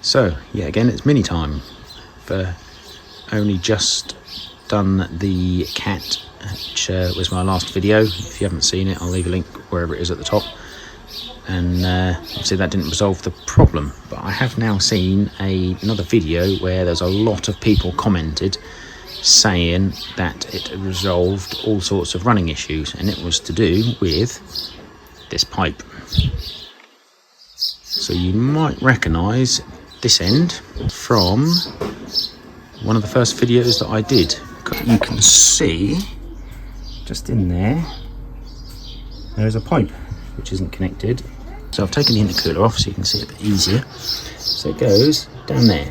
So yeah, again it's mini time. I've only just done the cat, which was my last video. If you haven't seen it, I'll leave a link wherever it is at the top. And obviously that didn't resolve the problem, but I have now seen another video where there's a lot of people commented saying that it resolved all sorts of running issues, and it was to do with this pipe. So you might recognise this end from one of the first videos that I did. You can see just in there is a pipe which isn't connected. So I've taken the intercooler off so you can see it a bit easier. So it goes down there,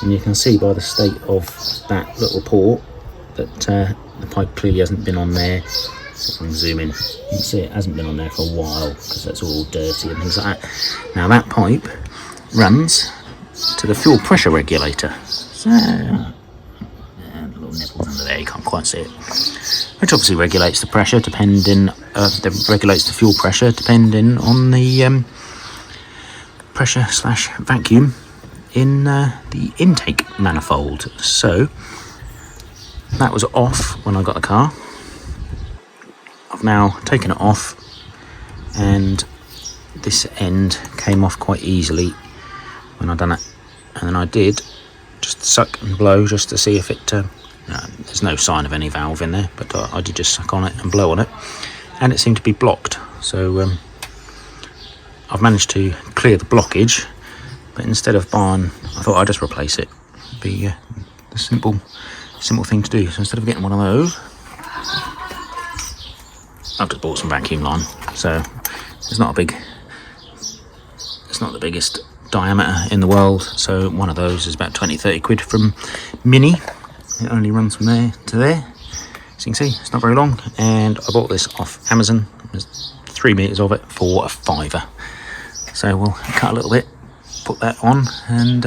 and you can see by the state of that little port that the pipe clearly hasn't been on there. So if I can zoom in, you can see it hasn't been on there for a while because that's all dirty and things like that. Now that pipe runs to the fuel pressure regulator. So little nipples under there, you can't quite see it. Which obviously regulates the pressure depending, regulates the fuel pressure depending on the pressure slash vacuum in the intake manifold. So that was off when I got the car. I've now taken it off, and this end came off quite easily when I done it. And then I did just suck and blow just to see if it there's no sign of any valve in there, but I did just suck on it and blow on it, and it seemed to be blocked. So I've managed to clear the blockage, but instead of buying, I thought I'd just replace it. It'd be the simple thing to do. So instead of getting one of those, I've just bought some vacuum line. So it's not the biggest diameter in the world, so one of those is about 20-30 quid from Mini. It only runs from there to there, so you can see it's not very long, and I bought this off Amazon. There's 3 meters of it for £5. So we'll cut a little bit, put that on, and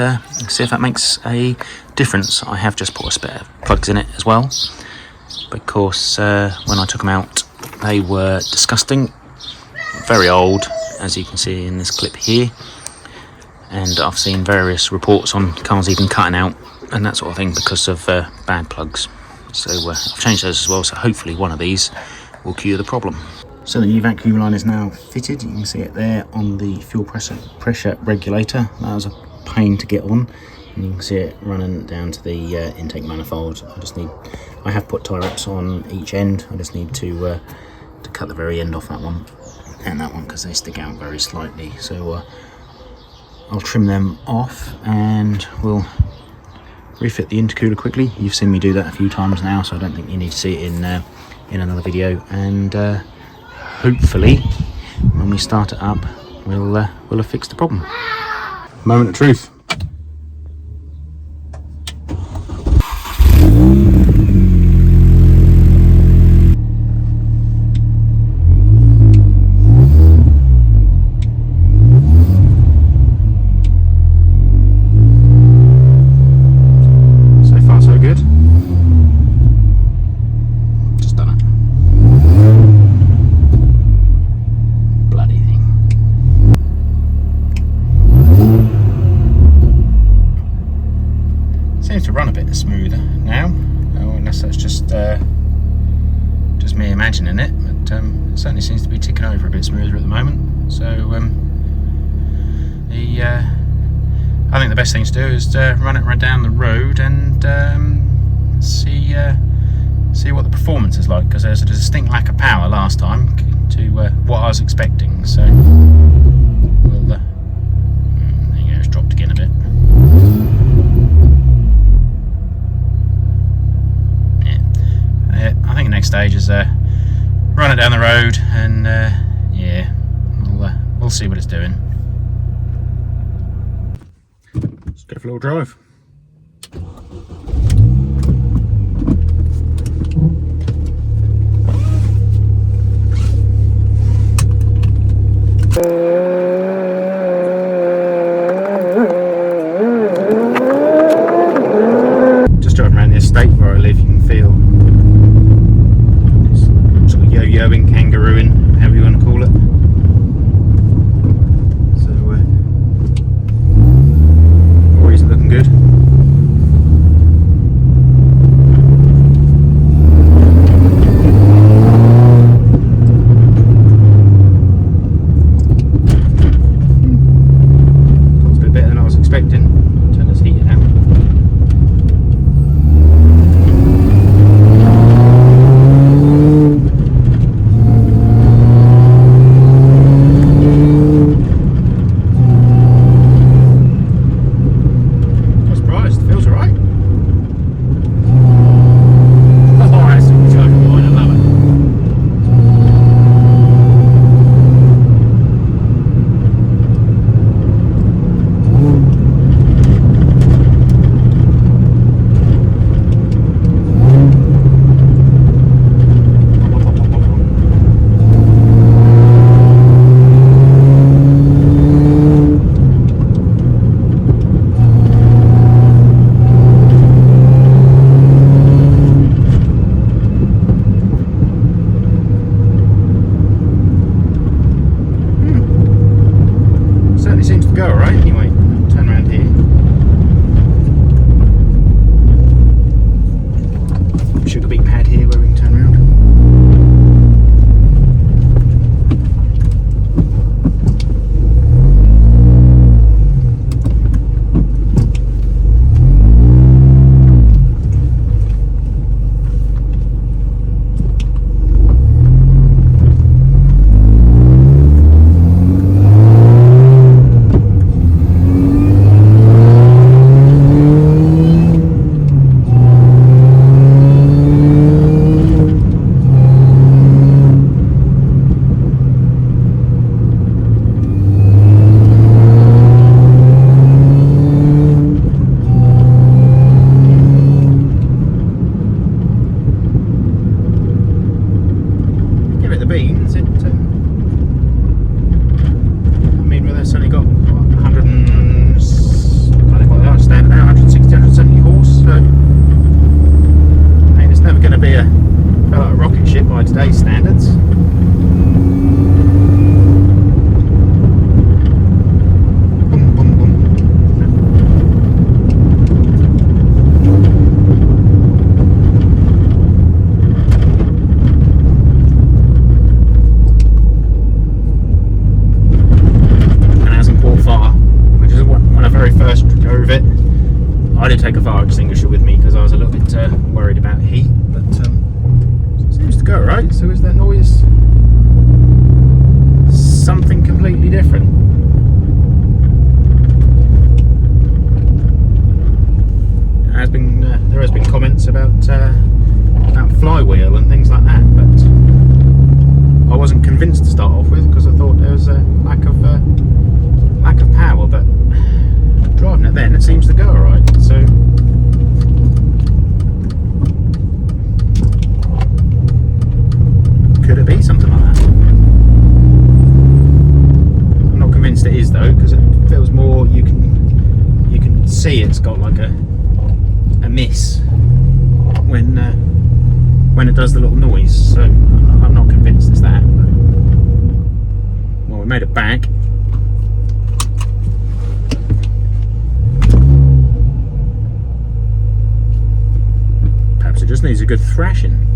see if that makes a difference. I have just put a spare plugs in it as well, because when I took them out they were disgusting, very old, as you can see in this clip here. And I've seen various reports on cars even cutting out and that sort of thing because of bad plugs. So I've changed those as well, so hopefully one of these will cure the problem. So the new vacuum line is now fitted. You can see it there on the fuel pressure regulator. That was a pain to get on, and you can see it running down to the intake manifold. I have put tie wraps on each end. I just need to cut the very end off that one and that one because they stick out very slightly. So I'll trim them off and we'll refit the intercooler quickly. You've seen me do that a few times now, so I don't think you need to see it in another video. And hopefully when we start it up we'll have fixed the problem. Moment of truth. To run a bit smoother now, unless that's just me imagining it, but it certainly seems to be ticking over a bit smoother at the moment. So I think the best thing to do is run it right down the road and see what the performance is like, because there's a distinct lack of power last time to what I was expecting. So we'll there you go, it's dropped again a bit. I think the next stage is run it down the road, and yeah, we'll see what it's doing. Let's go for a little drive. Just driving around the estate where I live, you can feel yo-yoing, kangarooing, however you want to call it. So first drove it, I did take a fire extinguisher with me because I was a little bit worried about heat, but it seems to go right. So is that noise something completely different? There has been comments about flywheel and things like that, but I wasn't convinced to start off with because I thought there was a lack of power. But driving it then, it seems to go alright. So could it be something like that? I'm not convinced it is though, because it feels more. You can see it's got like a miss when it does the little noise, so I'm not convinced it's that. But, well, we made it back. Perhaps it just needs a good thrashing.